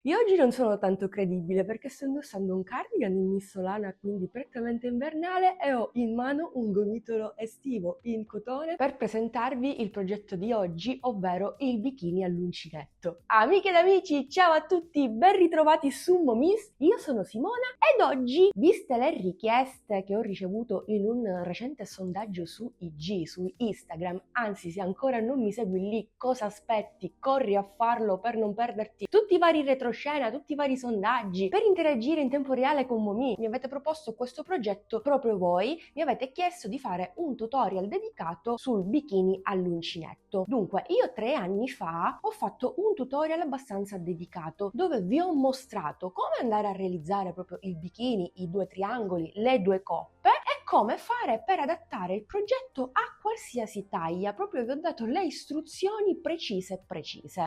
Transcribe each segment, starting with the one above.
Io oggi non sono tanto credibile perché sto indossando un cardigan in missolana, quindi prettamente invernale, e ho in mano un gomitolo estivo in cotone per presentarvi il progetto di oggi, ovvero il bikini all'uncinetto. Amiche ed amici, ciao a tutti, ben ritrovati su Momis. Io sono Simona ed oggi, viste le richieste che ho ricevuto in un recente sondaggio su IG, su Instagram, anzi se ancora non mi segui lì, cosa aspetti? Corri a farlo per non perderti tutti i vari retroscena, tutti i vari sondaggi, per interagire in tempo reale con Momi. Mi avete proposto questo progetto proprio voi, mi avete chiesto di fare un tutorial dedicato sul bikini all'uncinetto. Dunque, io 3 anni fa ho fatto un tutorial abbastanza dedicato dove vi ho mostrato come andare a realizzare proprio il bikini, i due triangoli, le due coppe e come fare per adattare il progetto a qualsiasi taglia. Proprio vi ho dato le istruzioni precise.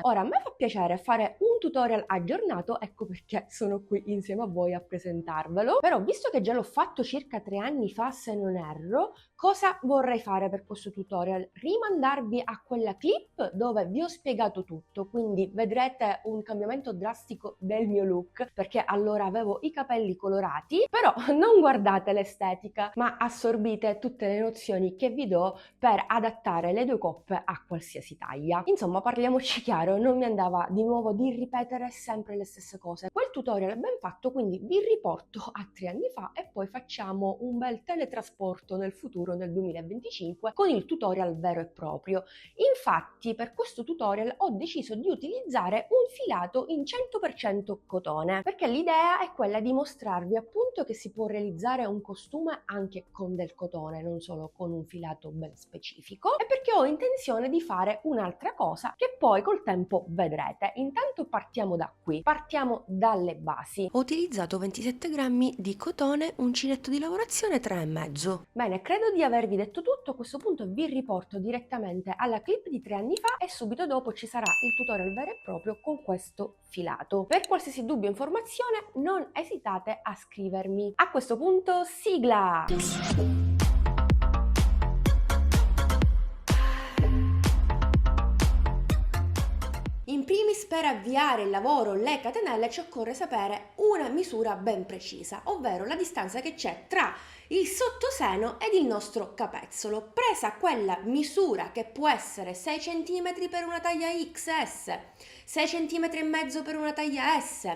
Ora, a me fa piacere fare un tutorial aggiornato, ecco perché sono qui insieme a voi a presentarvelo. Però, visto che già l'ho fatto circa 3 anni fa, se non erro, cosa vorrei fare per questo tutorial? Rimandarvi a quella clip dove vi ho spiegato tutto, quindi vedrete un cambiamento drastico del mio look, perché allora avevo i capelli colorati, però non guardate l'estetica, ma assorbite tutte le nozioni che vi do per adattare le due coppe a qualsiasi taglia. Insomma, parliamoci chiaro, non mi andava di nuovo di ripetere sempre le stesse cose. Quel tutorial è ben fatto, quindi vi riporto a 3 anni fa e poi facciamo un bel teletrasporto nel futuro, nel 2025, con il tutorial vero e proprio. Infatti, per questo tutorial ho deciso di utilizzare un filato in 100% cotone, perché l'idea è quella di mostrarvi appunto che si può realizzare un costume anche con del cotone, non solo con un filato ben specifico, e perché ho intenzione di fare un'altra cosa che poi col tempo vedrete. Intanto partiamo da qui, partiamo dalle basi. Ho utilizzato 27 grammi di cotone, uncinetto di lavorazione 3,5. Bene, credo di avervi detto tutto. A questo punto vi riporto direttamente alla clip di 3 anni fa e subito dopo ci sarà il tutorial vero e proprio con questo filato. Per qualsiasi dubbio o informazione non esitate a scrivermi. A questo punto, sigla! In primis, per avviare il lavoro le catenelle ci occorre sapere una misura ben precisa, ovvero la distanza che c'è tra il sottoseno ed il nostro capezzolo, presa quella misura che può essere 6 cm per una taglia XS, 6 cm e mezzo per una taglia S,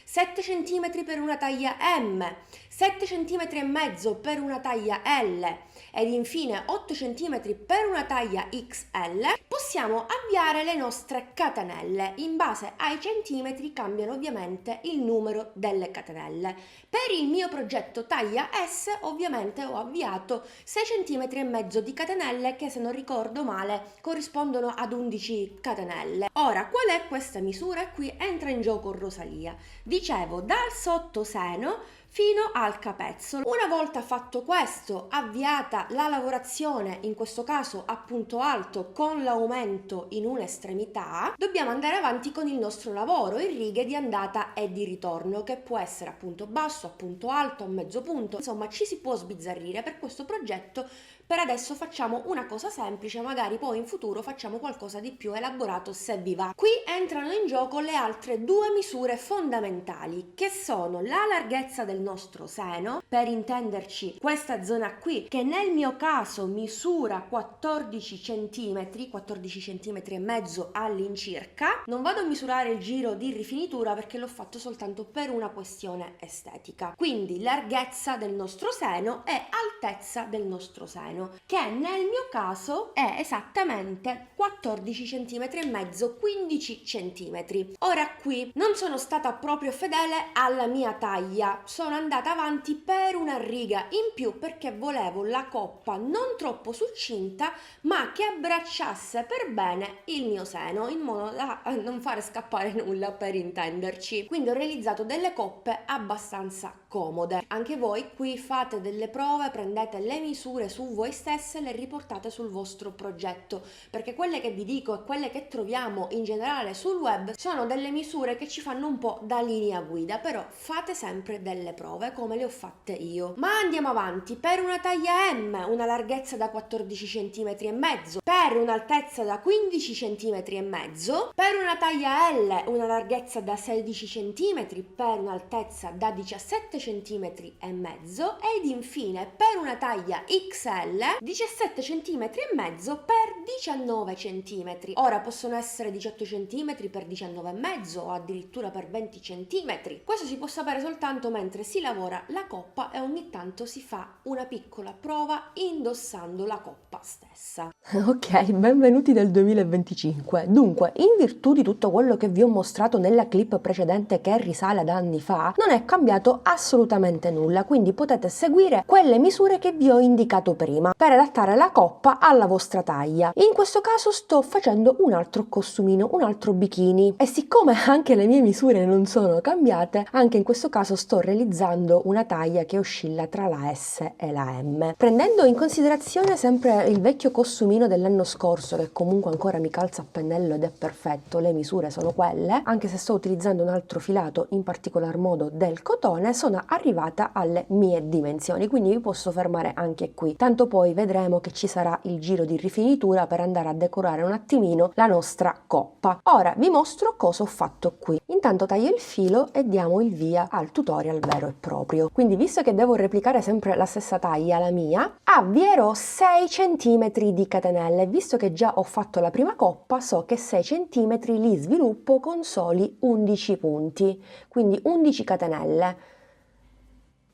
7 cm per una taglia M, 7 cm e mezzo per una taglia L ed infine 8 cm per una taglia XL, possiamo avviare le nostre catenelle. In base ai centimetri cambiano ovviamente il numero delle catenelle. Per il mio progetto taglia S ovviamente ho avviato 6 cm e mezzo di catenelle che, se non ricordo male, corrispondono ad 11 catenelle. Ora, qual è questa misura? E qui entra in gioco Rosalia. Dicevo, dal sottoseno fino al capezzolo. Una volta fatto questo, avviata la lavorazione, in questo caso a punto alto con l'aumento in un'estremità, dobbiamo andare avanti con il nostro lavoro in righe di andata e di ritorno, che può essere a punto basso, a punto alto, a mezzo punto, insomma ci si può sbizzarrire. Per questo progetto per adesso facciamo una cosa semplice, magari poi in futuro facciamo qualcosa di più elaborato se vi va. Qui entrano in gioco le altre due misure fondamentali, che sono la larghezza del nostro seno, per intenderci questa zona qui, che nel mio caso misura 14 cm, 14 cm e mezzo all'incirca. Non vado a misurare il giro di rifinitura perché l'ho fatto soltanto per una questione estetica. Quindi larghezza del nostro seno e altezza del nostro seno, che nel mio caso è esattamente 14 cm e mezzo, 15 cm. Ora qui non sono stata proprio fedele alla mia taglia, sono andata avanti per una riga in più perché volevo la coppa non troppo succinta ma che abbracciasse per bene il mio seno, in modo da non fare scappare nulla, per intenderci. Quindi ho realizzato delle coppe abbastanza comode. Anche voi qui fate delle prove, prendete le misure su voi stesse e le riportate sul vostro progetto, perché quelle che vi dico e quelle che troviamo in generale sul web sono delle misure che ci fanno un po' da linea guida, però fate sempre delle prove come le ho fatte io. Ma andiamo avanti. Per una taglia M, una larghezza da 14 cm e mezzo, per un'altezza da 15 cm e mezzo, per una taglia L, una larghezza da 16 cm, per un'altezza da 17 cm e mezzo, ed infine per una taglia XL 17 cm e mezzo per 19 cm. Ora possono essere 18 cm per 19 e mezzo o addirittura per 20 cm. Questo si può sapere soltanto mentre si lavora la coppa e ogni tanto si fa una piccola prova indossando la coppa stessa. Ok, benvenuti nel 2025. Dunque, in virtù di tutto quello che vi ho mostrato nella clip precedente che risale ad anni fa, non è cambiato assolutamente nulla, quindi potete seguire quelle misure che vi ho indicato prima per adattare la coppa alla vostra taglia. In questo caso sto facendo un altro costumino, un altro bikini, e siccome anche le mie misure non sono cambiate, anche in questo caso sto realizzando una taglia che oscilla tra la S e la M, prendendo in considerazione sempre il vecchio costumino dell'anno scorso, che comunque ancora mi calza a pennello ed è perfetto. Le misure sono quelle, anche se sto utilizzando un altro filato, in particolar modo del cotone. Sono arrivata alle mie dimensioni, quindi vi posso fermare anche qui, tanto poi vedremo che ci sarà il giro di rifinitura per andare a decorare un attimino la nostra coppa. Ora vi mostro cosa ho fatto qui. Intanto taglio il filo e diamo il via al tutorial vero e proprio. Quindi, visto che devo replicare sempre la stessa taglia, la mia, avvierò 6 cm di catenelle. Visto che già ho fatto la prima coppa, so che 6 cm li sviluppo con soli 11 punti, quindi 11 catenelle.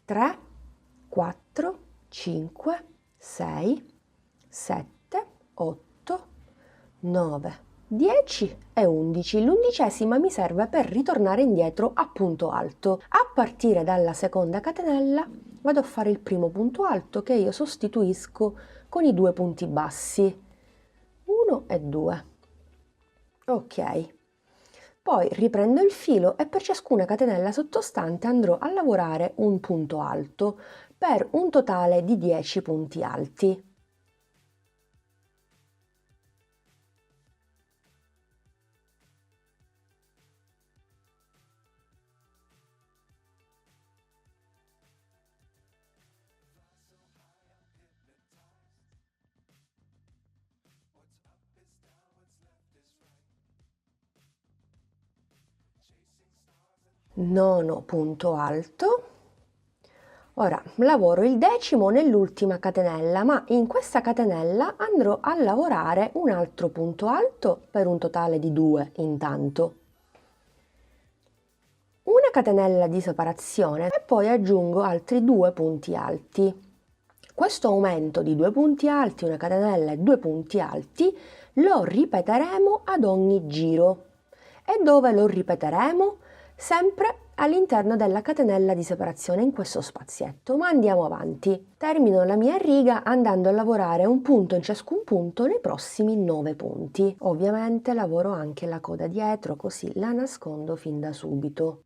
3, 4, 5, 6, 7, 8, 9, 10 e 11. L'11ª mi serve per ritornare indietro a punto alto. A partire dalla seconda catenella vado a fare il primo punto alto, che io sostituisco con i 2 punti bassi, 1 e 2. Ok. Poi riprendo il filo e per ciascuna catenella sottostante andrò a lavorare un punto alto per un totale di 10 punti alti. Nono punto alto. Ora lavoro il 10° nell'ultima catenella, ma in questa catenella andrò a lavorare un altro punto alto per un totale di 2 intanto. Una catenella di separazione e poi aggiungo altri 2 punti alti. Questo aumento di 2 punti alti, una catenella e 2 punti alti lo ripeteremo ad ogni giro. E dove lo ripeteremo? Sempre all'interno della catenella di separazione, in questo spazietto. Ma andiamo avanti. Termino la mia riga andando a lavorare un punto in ciascun punto nei prossimi 9 punti. Ovviamente lavoro anche la coda dietro, così la nascondo fin da subito.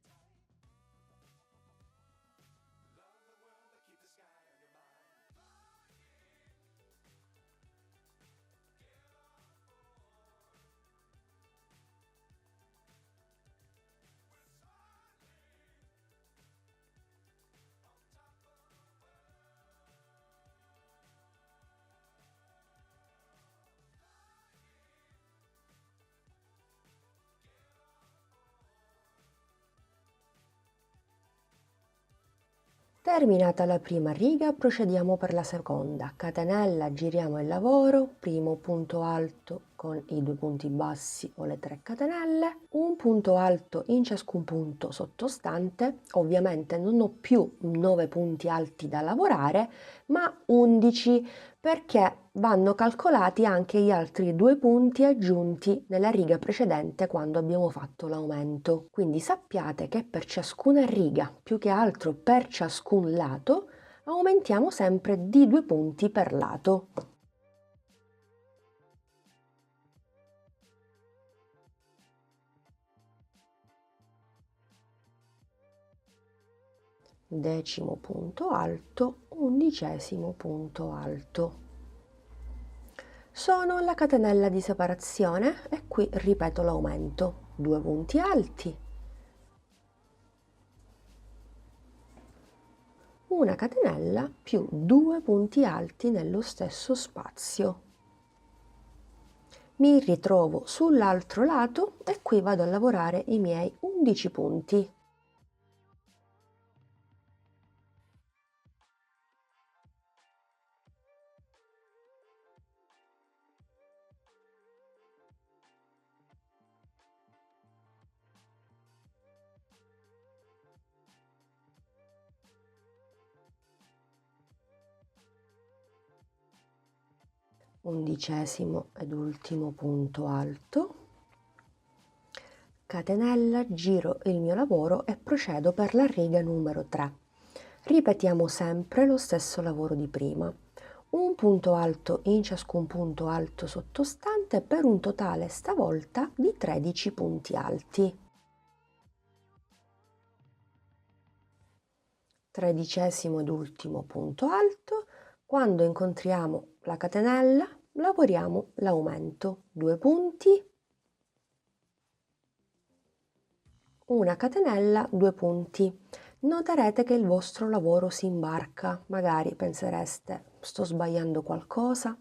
Terminata la prima riga, procediamo per la seconda. Catenella, giriamo il lavoro, primo punto alto con i 2 punti bassi o le 3 catenelle, un punto alto in ciascun punto sottostante. Ovviamente non ho più 9 punti alti da lavorare, ma 11, perché vanno calcolati anche gli altri 2 punti aggiunti nella riga precedente quando abbiamo fatto l'aumento. Quindi sappiate che per ciascuna riga, più che altro per ciascun lato, aumentiamo sempre di 2 punti per lato. Decimo punto alto, 11° punto alto. Sono alla catenella di separazione e qui ripeto l'aumento, 2 punti alti, una catenella più 2 punti alti nello stesso spazio. Mi ritrovo sull'altro lato e qui vado a lavorare i miei 11 punti. Undicesimo ed ultimo punto alto, catenella, giro il mio lavoro e procedo per la riga numero 3. Ripetiamo sempre lo stesso lavoro di prima, un punto alto in ciascun punto alto sottostante per un totale stavolta di 13 punti alti. 13° ed ultimo punto alto. Quando incontriamo la catenella lavoriamo l'aumento, 2 punti, una catenella, 2 punti. Noterete che il vostro lavoro si imbarca, magari pensereste sto sbagliando qualcosa,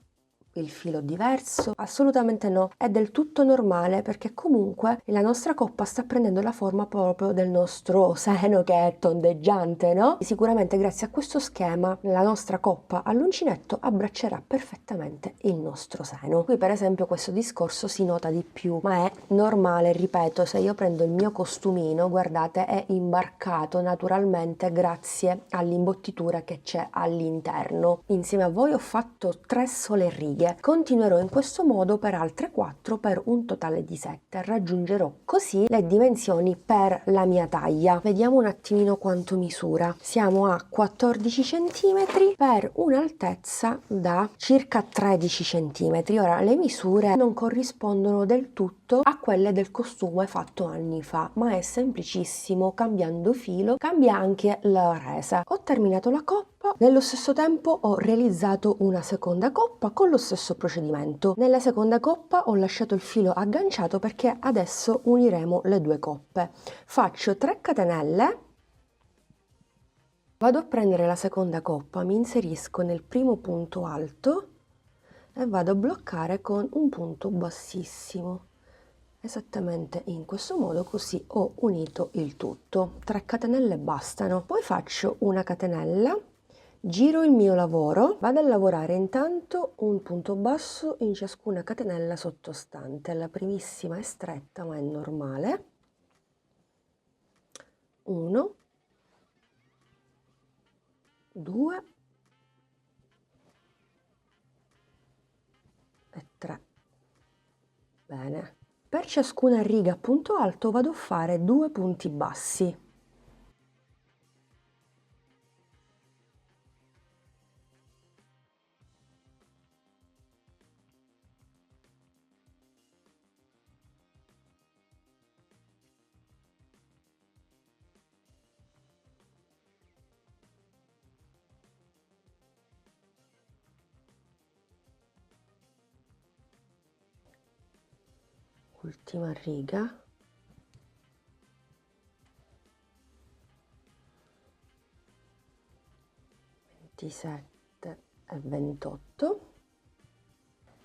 il filo diverso, assolutamente no, è del tutto normale perché comunque la nostra coppa sta prendendo la forma proprio del nostro seno che è tondeggiante, no? Sicuramente grazie a questo schema la nostra coppa all'uncinetto abbraccerà perfettamente il nostro seno. Qui per esempio questo discorso si nota di più, ma è normale, ripeto, se io prendo il mio costumino, guardate, è imbarcato naturalmente grazie all'imbottitura che c'è all'interno. Insieme a voi ho fatto 3 sole righe. Continuerò in questo modo per altre 4 per un totale di 7. Raggiungerò così le dimensioni per la mia taglia. Vediamo un attimino quanto misura. Siamo a 14 cm per un'altezza da circa 13 cm. Ora le misure non corrispondono del tutto a quelle del costume fatto anni fa, ma è semplicissimo, cambiando filo cambia anche la resa. Ho terminato la coppa, nello stesso tempo ho realizzato una seconda coppa con lo stesso procedimento. Nella seconda coppa ho lasciato il filo agganciato perché adesso uniremo le 2 coppe. Faccio 3 catenelle, vado a prendere la seconda coppa, mi inserisco nel primo punto alto e vado a bloccare con un punto bassissimo. Esattamente in questo modo, così ho unito il tutto. 3 catenelle bastano. Poi faccio una catenella, giro il mio lavoro, vado a lavorare intanto un punto basso in ciascuna catenella sottostante. La primissima è stretta ma è normale. 1, 2 e 3. Bene. Per ciascuna riga a punto alto vado a fare 2 punti bassi. Ultima riga. 27 e 28.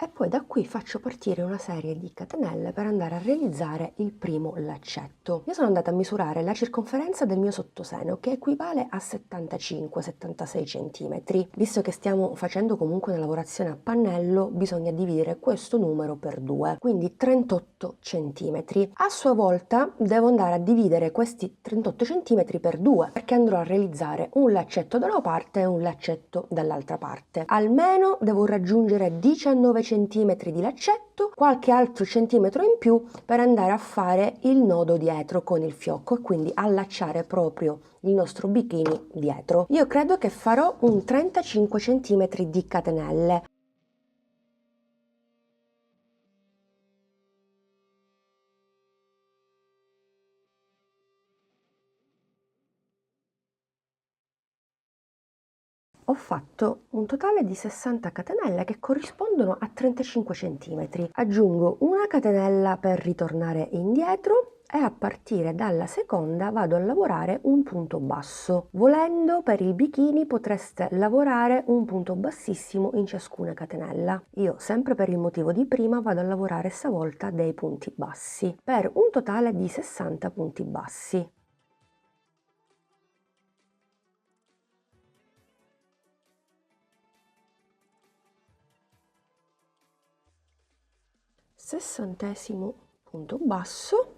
E poi da qui faccio partire una serie di catenelle per andare a realizzare il primo laccetto. Io sono andata a misurare la circonferenza del mio sottoseno, che equivale a 75-76 cm. Visto che stiamo facendo comunque una lavorazione a pannello, bisogna dividere questo numero per 2, quindi 38 cm. A sua volta devo andare a dividere questi 38 cm per 2, perché andrò a realizzare un laccetto da una parte e un laccetto dall'altra parte. Almeno devo raggiungere 19 cm di laccetto, qualche altro centimetro in più per andare a fare il nodo dietro con il fiocco e quindi allacciare proprio il nostro bikini dietro. Io credo che farò un 35 cm di catenelle. Ho fatto un totale di 60 catenelle che corrispondono a 35 cm. Aggiungo una catenella per ritornare indietro e a partire dalla seconda vado a lavorare un punto basso. Volendo, per il bikini potreste lavorare un punto bassissimo in ciascuna catenella. Io, sempre per il motivo di prima, vado a lavorare stavolta dei punti bassi per un totale di 60 punti bassi. Sessantesimo punto basso.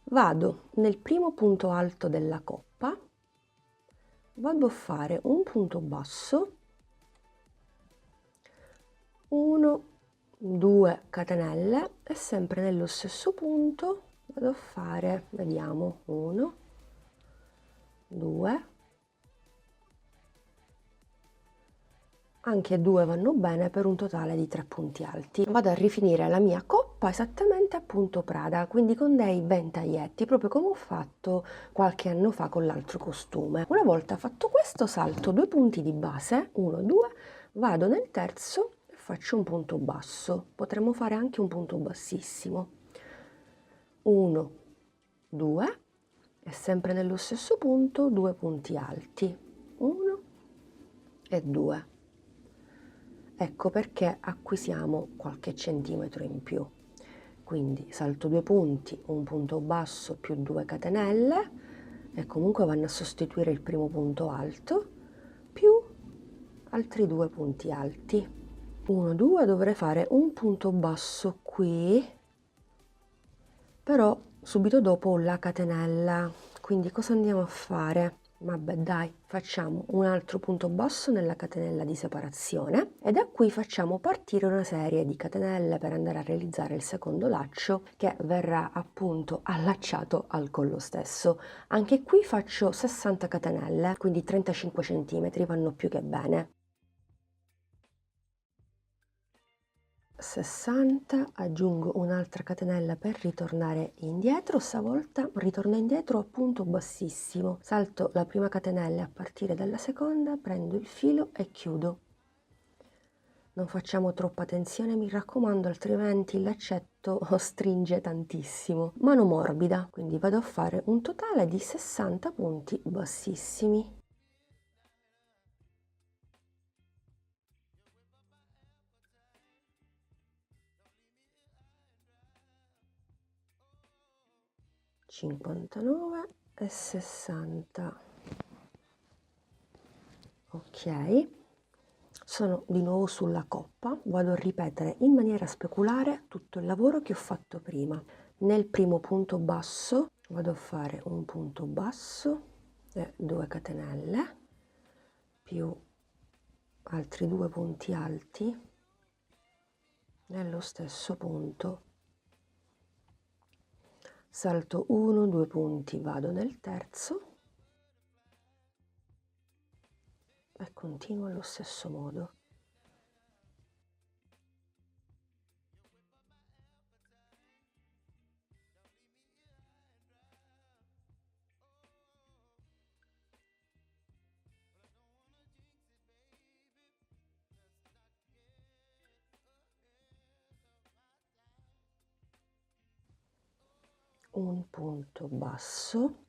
Vado nel primo punto alto della coppa, vado a fare un punto basso, 1, 2 catenelle e sempre nello stesso punto vado a fare, vediamo, 1, 2, anche 2 vanno bene per un totale di 3 punti alti. Vado a rifinire la mia coppa esattamente a punto Prada, quindi con dei ventaglietti, proprio come ho fatto qualche anno fa con l'altro costume. Una volta fatto questo, salto 2 punti di base, 1, 2, vado nel terzo e faccio un punto basso. Potremmo fare anche un punto bassissimo. 1, 2 e sempre nello stesso punto 2 punti alti. 1 e 2. Ecco perché acquisiamo qualche centimetro in più. Quindi salto 2 punti, un punto basso più 2 catenelle e comunque vanno a sostituire il primo punto alto più altri 2 punti alti. 1, 2, dovrei fare un punto basso qui, però subito dopo ho la catenella, quindi cosa andiamo a fare? Vabbè, dai, facciamo un altro punto basso nella catenella di separazione e da qui facciamo partire una serie di catenelle per andare a realizzare il secondo laccio che verrà appunto allacciato al collo stesso. Anche qui faccio 60 catenelle, quindi 35 cm vanno più che bene. 60, aggiungo un'altra catenella per ritornare indietro, stavolta ritorno indietro a punto bassissimo, salto la prima catenella a partire dalla seconda, prendo il filo e chiudo. Non facciamo troppa tensione, mi raccomando, altrimenti il laccetto stringe tantissimo. Mano morbida, quindi vado a fare un totale di 60 punti bassissimi. (59 e 60). Ok, sono di nuovo sulla coppa, vado a ripetere in maniera speculare tutto il lavoro che ho fatto prima. Nel primo punto basso vado a fare un punto basso e 2 catenelle più altri 2 punti alti nello stesso punto. Salto 1, 2 punti, vado nel terzo e continuo allo stesso modo. Un punto basso.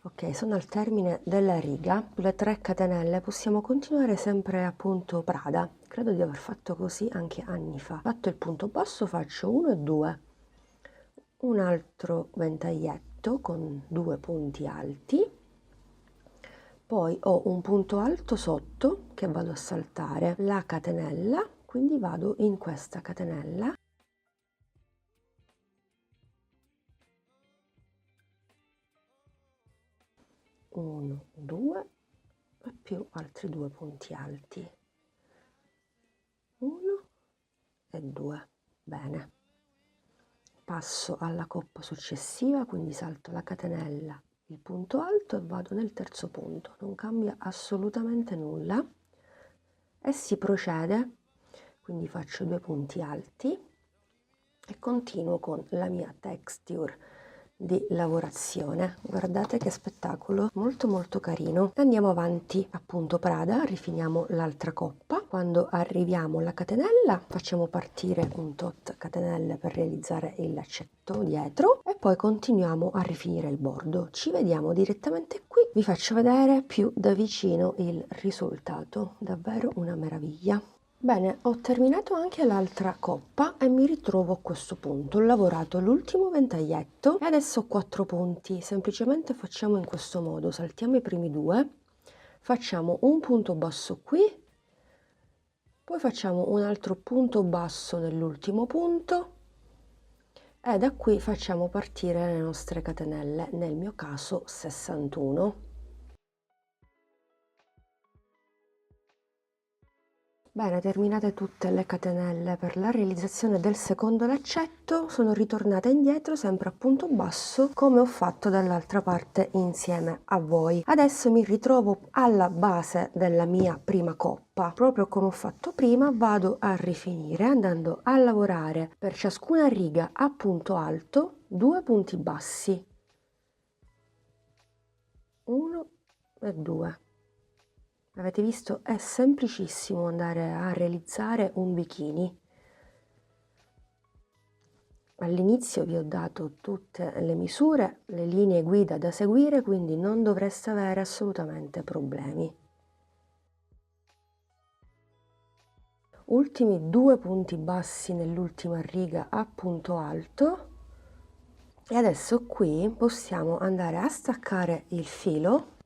Ok, sono al termine della riga, sulle 3 catenelle possiamo continuare sempre a punto Prada. Credo di aver fatto così anche anni fa. Fatto il punto basso faccio 1 e 2, un altro ventaglietto con 2 punti alti, poi ho un punto alto sotto che vado a saltare la catenella, quindi vado in questa catenella. 1, 2 e più altri 2 punti alti, 1 e 2. Bene, passo alla coppa successiva, quindi salto la catenella, il punto alto e vado nel terzo punto, non cambia assolutamente nulla e si procede, quindi faccio 2 punti alti e continuo con la mia texture di lavorazione. Guardate che spettacolo, molto molto carino. Andiamo avanti appunto Prada, rifiniamo l'altra coppa. Quando arriviamo alla catenella facciamo partire un tot catenelle per realizzare il laccetto dietro e poi continuiamo a rifinire il bordo. Ci vediamo direttamente qui, vi faccio vedere più da vicino il risultato, davvero una meraviglia. Bene, ho terminato anche l'altra coppa e mi ritrovo a questo punto. Ho lavorato l'ultimo ventaglietto e adesso ho 4 punti. Semplicemente facciamo in questo modo, saltiamo i primi 2, facciamo un punto basso qui, poi facciamo un altro punto basso nell'ultimo punto e da qui facciamo partire le nostre catenelle, nel mio caso 61. Bene, terminate tutte le catenelle per la realizzazione del secondo laccetto, sono ritornata indietro sempre a punto basso come ho fatto dall'altra parte insieme a voi. Adesso mi ritrovo alla base della mia prima coppa, proprio come ho fatto prima vado a rifinire andando a lavorare per ciascuna riga a punto alto 2 punti bassi, 1 e 2. Avete visto? È semplicissimo andare a realizzare un bikini. All'inizio vi ho dato tutte le misure, le linee guida da seguire, quindi non dovreste avere assolutamente problemi. Ultimi 2 punti bassi nell'ultima riga a punto alto e adesso qui possiamo andare a staccare il filo.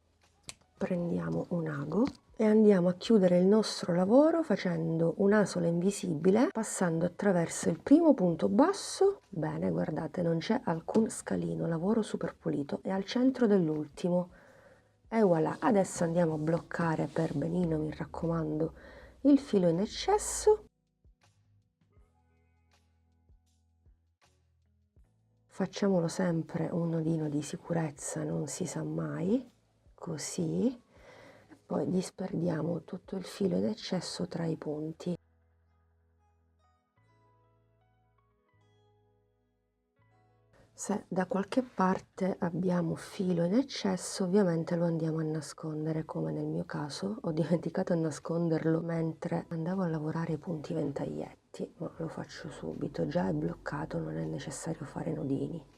Prendiamo un ago e andiamo a chiudere il nostro lavoro facendo un'asola invisibile passando attraverso il primo punto basso. Bene, guardate, non c'è alcun scalino, lavoro super pulito, e al centro dell'ultimo e voilà. Adesso andiamo a bloccare per benino, mi raccomando, il filo in eccesso. Facciamolo sempre un nodino di sicurezza, non si sa mai, così, e poi disperdiamo tutto il filo in eccesso tra i punti. Se da qualche parte abbiamo filo in eccesso, ovviamente lo andiamo a nascondere, come nel mio caso ho dimenticato a nasconderlo mentre andavo a lavorare i punti ventaglietti, ma lo faccio subito, già è bloccato, non è necessario fare nodini.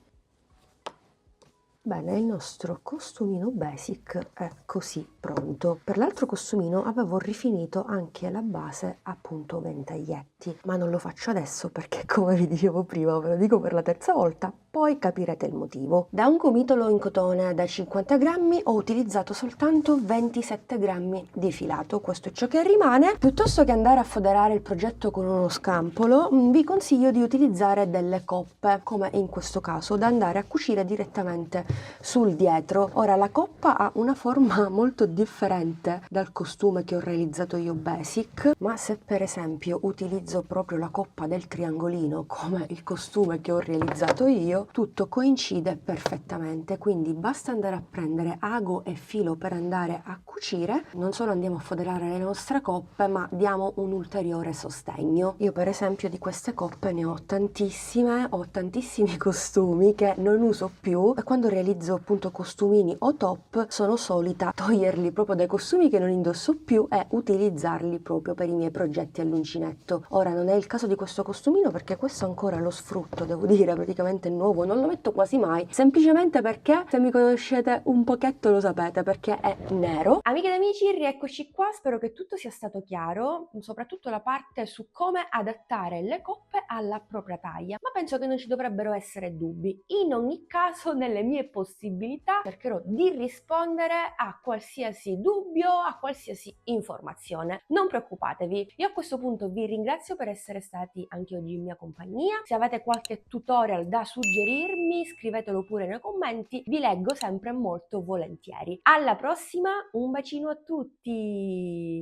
Bene, il nostro costumino basic è così pronto. Per l'altro costumino avevo rifinito anche la base a punto ventaglietti, ma non lo faccio adesso perché, come vi dicevo prima, ve lo dico per la terza volta, poi capirete il motivo. Da un gomitolo in cotone da 50 grammi ho utilizzato soltanto 27 grammi di filato, questo è ciò che rimane. Piuttosto che andare a foderare il progetto con uno scampolo, vi consiglio di utilizzare delle coppe, come in questo caso, da andare a cucire direttamente sul dietro. Ora la coppa ha una forma molto differente dal costume che ho realizzato io basic, ma se per esempio utilizzo proprio la coppa del triangolino come il costume che ho realizzato io, tutto coincide perfettamente, quindi basta andare a prendere ago e filo per andare a cucire. Non solo andiamo a foderare le nostre coppe, ma diamo un ulteriore sostegno. Io per esempio di queste coppe ne ho tantissime, ho tantissimi costumi che non uso più e quando realizzo appunto costumini o top sono solita toglierli proprio dai costumi che non indosso più e utilizzarli proprio per i miei progetti all'uncinetto. Ora non è il caso di questo costumino perché questo ancora lo sfrutto, devo dire, praticamente nuovo, non lo metto quasi mai, semplicemente perché se mi conoscete un pochetto lo sapete, perché è nero. Amiche ed amici, rieccoci qua, spero che tutto sia stato chiaro, soprattutto la parte su come adattare le coppe alla propria taglia, ma penso che non ci dovrebbero essere dubbi. In ogni caso, nelle mie possibilità cercherò di rispondere a qualsiasi dubbio, a qualsiasi informazione. Non preoccupatevi, io a questo punto vi ringrazio per essere stati anche oggi in mia compagnia. Se avete qualche tutorial da suggerirmi, scrivetelo pure nei commenti, vi leggo sempre molto volentieri. Alla prossima, un bacino a tutti!